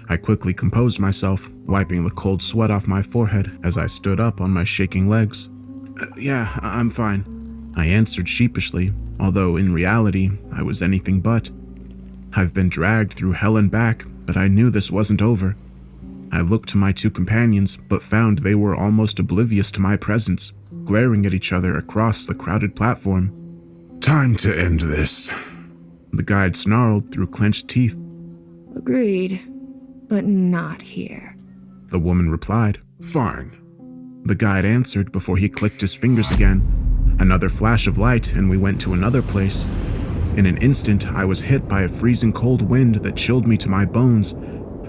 I quickly composed myself, wiping the cold sweat off my forehead as I stood up on my shaking legs. Yeah, I'm fine, I answered sheepishly, although in reality, I was anything but. I've been dragged through hell and back, but I knew this wasn't over. I looked to my two companions, but found they were almost oblivious to my presence, glaring at each other across the crowded platform. Time to end this. The guide snarled through clenched teeth. Agreed, but not here. The woman replied. Fine. The guide answered before he clicked his fingers again. Another flash of light, and we went to another place. In an instant, I was hit by a freezing cold wind that chilled me to my bones.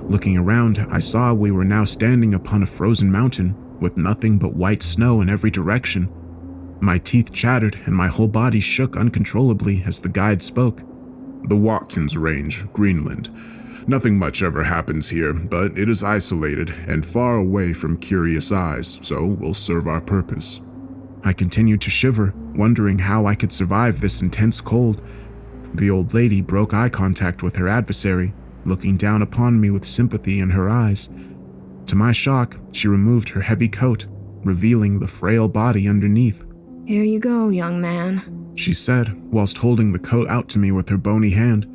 Looking around, I saw we were now standing upon a frozen mountain, with nothing but white snow in every direction. My teeth chattered, and my whole body shook uncontrollably as the guide spoke. The Watkins Range, Greenland. Nothing much ever happens here, but it is isolated and far away from curious eyes, so will serve our purpose. I continued to shiver, wondering how I could survive this intense cold. The old lady broke eye contact with her adversary, looking down upon me with sympathy in her eyes. To my shock, she removed her heavy coat, revealing the frail body underneath. Here you go, young man, she said, whilst holding the coat out to me with her bony hand.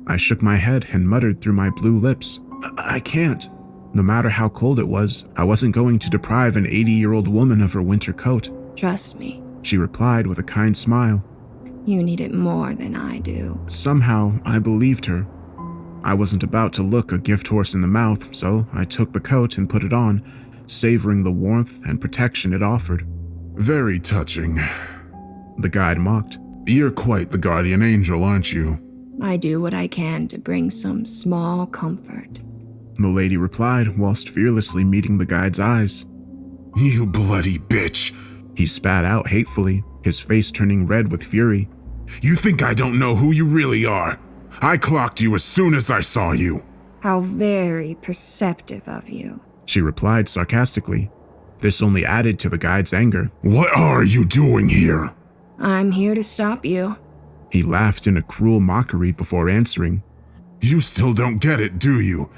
I shook my head and muttered through my blue lips, I can't. No matter how cold it was, I wasn't going to deprive an 80-year-old woman of her winter coat. Trust me, she replied with a kind smile. You need it more than I do. Somehow, I believed her. I wasn't about to look a gift horse in the mouth, so I took the coat and put it on, savoring the warmth and protection it offered. Very touching. The guide mocked. You're quite the guardian angel, aren't you? I do what I can to bring some small comfort. The lady replied whilst fearlessly meeting the guide's eyes. You bloody bitch, he spat out hatefully, his face turning red with fury. You think I don't know who you really are? I clocked you as soon as I saw you. How very perceptive of you, she replied sarcastically. This only added to the guide's anger. What are you doing here? I'm here to stop you. He laughed in a cruel mockery before answering. You still don't get it, do you?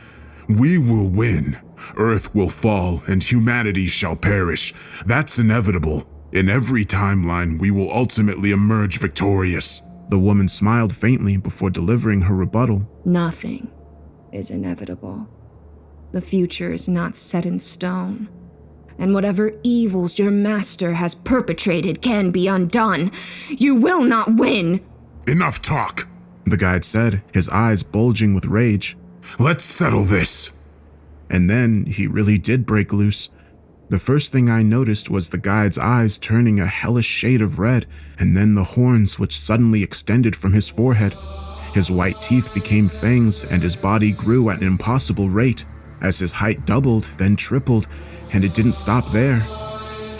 We will win. Earth will fall and humanity shall perish. That's inevitable. In every timeline, we will ultimately emerge victorious. The woman smiled faintly before delivering her rebuttal. Nothing is inevitable. The future is not set in stone. And whatever evils your master has perpetrated can be undone. You will not win. Enough talk, the guide said, his eyes bulging with rage. Let's settle this. And then he really did break loose. The first thing I noticed was the guide's eyes turning a hellish shade of red, and then the horns which suddenly extended from his forehead. His white teeth became fangs, and his body grew at an impossible rate, as his height doubled, then tripled, and it didn't stop there.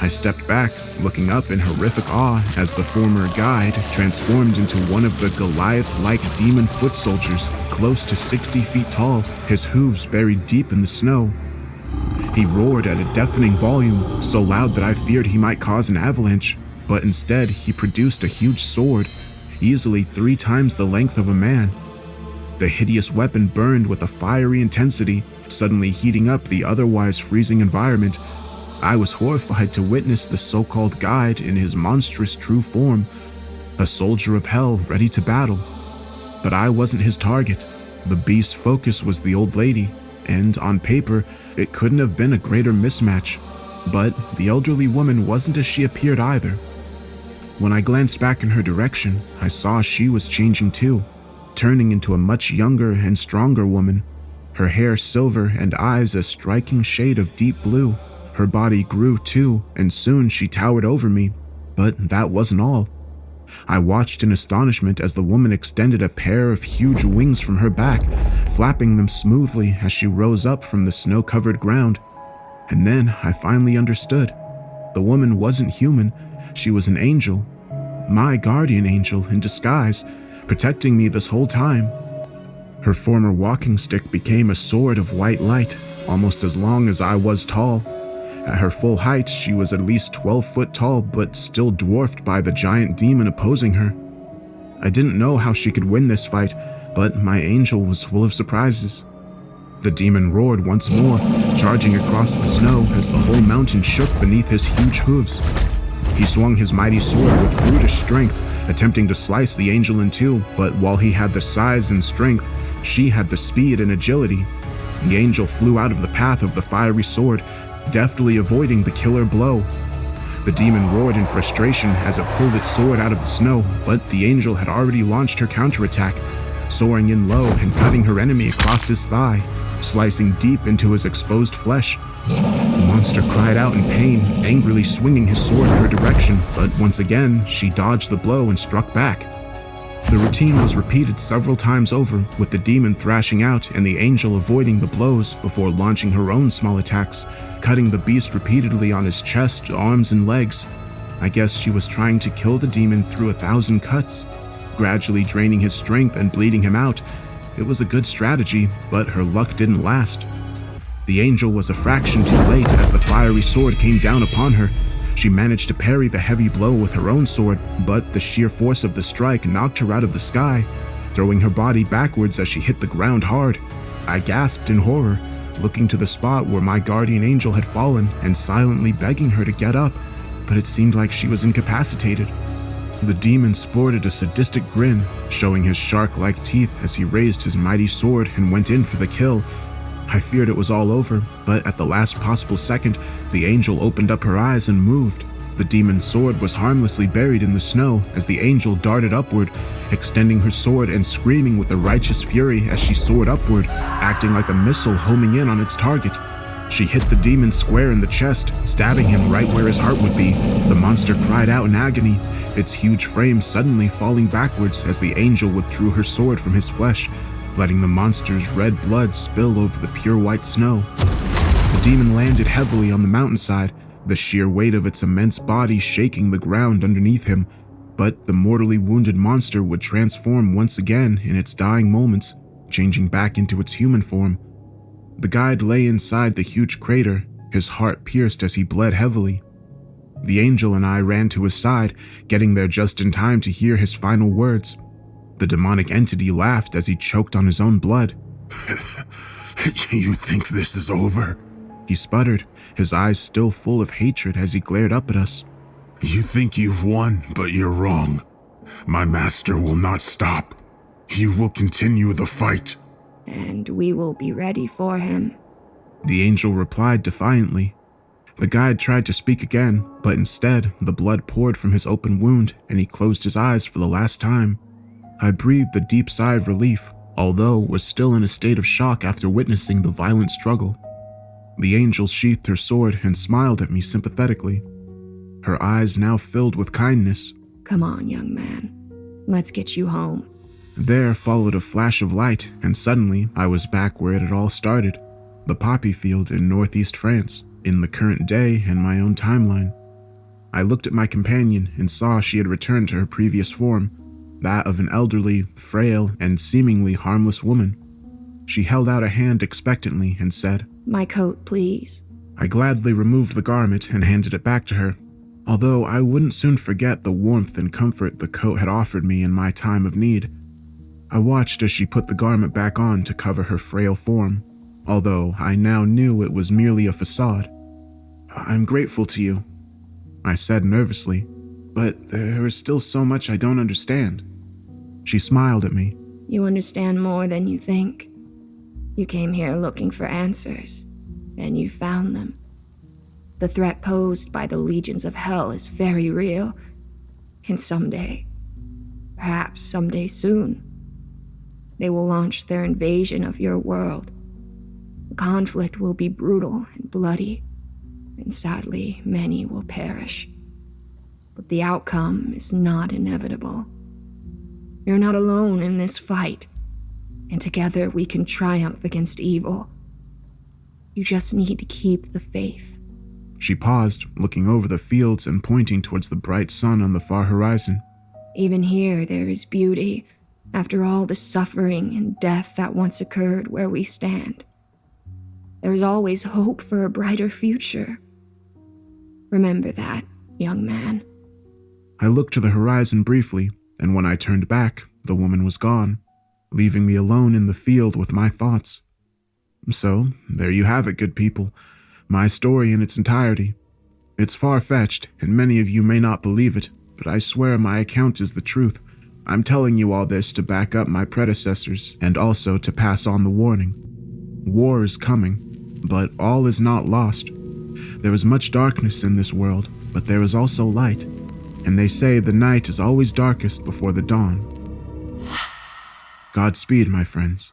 I stepped back, looking up in horrific awe as the former guide transformed into one of the Goliath-like demon foot soldiers, close to 60 feet tall, his hooves buried deep in the snow. He roared at a deafening volume, so loud that I feared he might cause an avalanche, but instead he produced a huge sword. easily 3 times the length of a man. The hideous weapon burned with a fiery intensity, suddenly heating up the otherwise freezing environment. I was horrified to witness the so-called guide in his monstrous true form, a soldier of hell ready to battle. But I wasn't his target. The beast's focus was the old lady, and on paper, it couldn't have been a greater mismatch. But the elderly woman wasn't as she appeared either. When I glanced back in her direction, I saw she was changing too, turning into a much younger and stronger woman. Her hair silver and eyes a striking shade of deep blue. Her body grew too, and soon she towered over me. But that wasn't all. I watched in astonishment as the woman extended a pair of huge wings from her back, flapping them smoothly as she rose up from the snow-covered ground. And then I finally understood. The woman wasn't human, she was an angel. My guardian angel in disguise, protecting me this whole time. Her former walking stick became a sword of white light, almost as long as I was tall. At her full height, she was at least 12 foot tall, but still dwarfed by the giant demon opposing her. I didn't know how she could win this fight, but my angel was full of surprises. The demon roared once more, charging across the snow as the whole mountain shook beneath his huge hooves. He swung his mighty sword with brutish strength, attempting to slice the angel in two, but while he had the size and strength, she had the speed and agility. The angel flew out of the path of the fiery sword, deftly avoiding the killer blow. The demon roared in frustration as it pulled its sword out of the snow, but the angel had already launched her counterattack, soaring in low and cutting her enemy across his thigh, slicing deep into his exposed flesh. The monster cried out in pain, angrily swinging his sword in her direction, but once again, she dodged the blow and struck back. The routine was repeated several times over, with the demon thrashing out and the angel avoiding the blows before launching her own small attacks, cutting the beast repeatedly on his chest, arms, and legs. I guess she was trying to kill the demon through 1,000 cuts, gradually draining his strength and bleeding him out. It was a good strategy, but her luck didn't last. The angel was a fraction too late as the fiery sword came down upon her. She managed to parry the heavy blow with her own sword, but the sheer force of the strike knocked her out of the sky, throwing her body backwards as she hit the ground hard. I gasped in horror, looking to the spot where my guardian angel had fallen and silently begging her to get up, but it seemed like she was incapacitated. The demon sported a sadistic grin, showing his shark-like teeth as he raised his mighty sword and went in for the kill. I feared it was all over, but at the last possible second, the angel opened up her eyes and moved. The demon's sword was harmlessly buried in the snow as the angel darted upward, extending her sword and screaming with a righteous fury as she soared upward, acting like a missile homing in on its target. She hit the demon square in the chest, stabbing him right where his heart would be. The monster cried out in agony, its huge frame suddenly falling backwards as the angel withdrew her sword from his flesh, letting the monster's red blood spill over the pure white snow. The demon landed heavily on the mountainside, the sheer weight of its immense body shaking the ground underneath him, but the mortally wounded monster would transform once again in its dying moments, changing back into its human form. The guide lay inside the huge crater, his heart pierced as he bled heavily. The angel and I ran to his side, getting there just in time to hear his final words. The demonic entity laughed as he choked on his own blood. You think this is over? He sputtered, his eyes still full of hatred as he glared up at us. You think you've won, but you're wrong. My master will not stop. He will continue the fight. And we will be ready for him. The angel replied defiantly. The guide tried to speak again, but instead, the blood poured from his open wound and he closed his eyes for the last time. I breathed a deep sigh of relief, although was still in a state of shock after witnessing the violent struggle. The angel sheathed her sword and smiled at me sympathetically, her eyes now filled with kindness. Come on, young man. Let's get you home. There followed a flash of light, and suddenly I was back where it had all started, the poppy field in northeast France, in the current day and my own timeline. I looked at my companion and saw she had returned to her previous form, that of an elderly, frail, and seemingly harmless woman. She held out a hand expectantly and said, My coat, please. I gladly removed the garment and handed it back to her. although I wouldn't soon forget the warmth and comfort the coat had offered me in my time of need. I watched as she put the garment back on to cover her frail form, although I now knew it was merely a facade. "I'm grateful to you," I said nervously, "but there is still so much I don't understand." She smiled at me. You understand more than you think. You came here looking for answers, and you found them. The threat posed by the legions of hell is very real, and someday, perhaps someday soon, they will launch their invasion of your world. The conflict will be brutal and bloody, and sadly, many will perish. But the outcome is not inevitable. You're not alone in this fight, and together we can triumph against evil. You just need to keep the faith. She paused, looking over the fields and pointing towards the bright sun on the far horizon. Even here there is beauty, after all the suffering and death that once occurred where we stand. There is always hope for a brighter future. Remember that, young man. I looked to the horizon briefly, and when I turned back, the woman was gone, leaving me alone in the field with my thoughts. So, there you have it, good people. My story in its entirety. It's far-fetched, and many of you may not believe it, but I swear my account is the truth. I'm telling you all this to back up my predecessors, and also to pass on the warning. War is coming, but all is not lost. There is much darkness in this world, but there is also light. And they say the night is always darkest before the dawn. Godspeed, my friends.